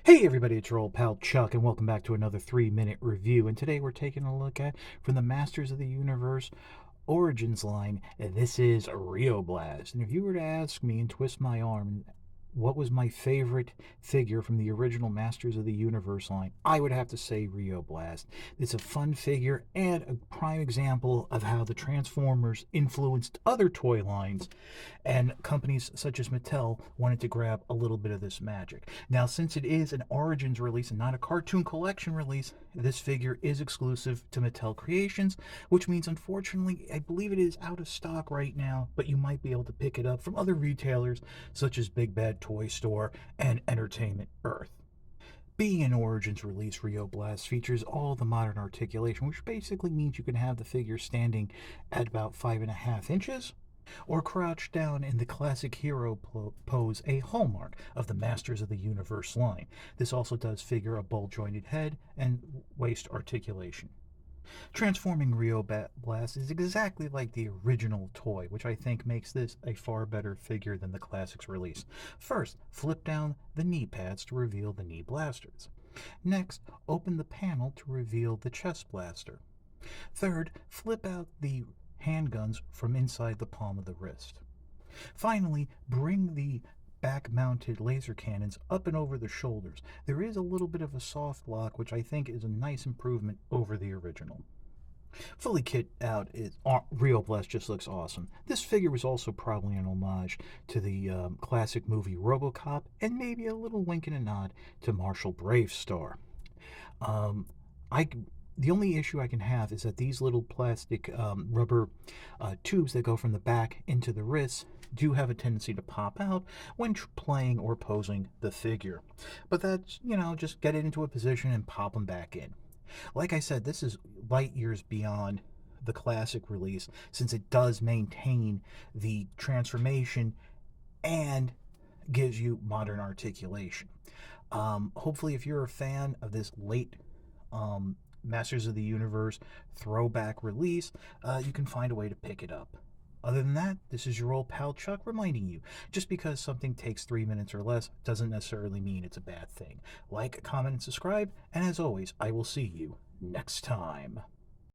Hey everybody, it's your old pal Chuck, and welcome back to another 3-minute review. And today we're taking a look at from the Masters of the Universe Origins line, and this is Rio Blast. And if you were to ask me and twist my arm, what was my favorite figure from the original Masters of the Universe line, I would have to say Rio Blast. It's a fun figure and a prime example of how the Transformers influenced other toy lines, and companies such as Mattel wanted to grab a little bit of this magic. Now, since it is an Origins release and not a Cartoon Collection release, this figure is exclusive to Mattel Creations, which means, unfortunately, I believe it is out of stock right now, but you might be able to pick it up from other retailers such as Big Bad Toy Store and Entertainment Earth. Being an Origins release, Rio Blast features all the modern articulation, which basically means you can have the figure standing at about 5.5 inches or crouched down in the classic hero pose, a hallmark of the Masters of the Universe line. This also does figure a ball-jointed head and waist articulation. Transforming Rio Blast is exactly like the original toy, which I think makes this a far better figure than the classics release. First, flip down the knee pads to reveal the knee blasters. Next, open the panel to reveal the chest blaster. Third, flip out the handguns from inside the palm of the wrist. Finally, bring the back-mounted laser cannons up and over the shoulders. There is a little bit of a soft lock, which I think is a nice improvement over the original. Fully kit out, Rio Blast just looks awesome. This figure was also probably an homage to the classic movie RoboCop, and maybe a little wink and a nod to Marshall Bravestar. I the only issue I can have is that these little plastic rubber tubes that go from the back into the wrists do have a tendency to pop out when playing or posing the figure. But that's, just get it into a position and pop them back in. Like I said, this is light years beyond the classic release, since it does maintain the transformation and gives you modern articulation. Hopefully, if you're a fan of this late Masters of the Universe throwback release, you can find a way to pick it up. Other than that, this is your old pal Chuck reminding you, just because something takes 3 minutes or less doesn't necessarily mean it's a bad thing. Like, comment, and subscribe, and as always, I will see you next time.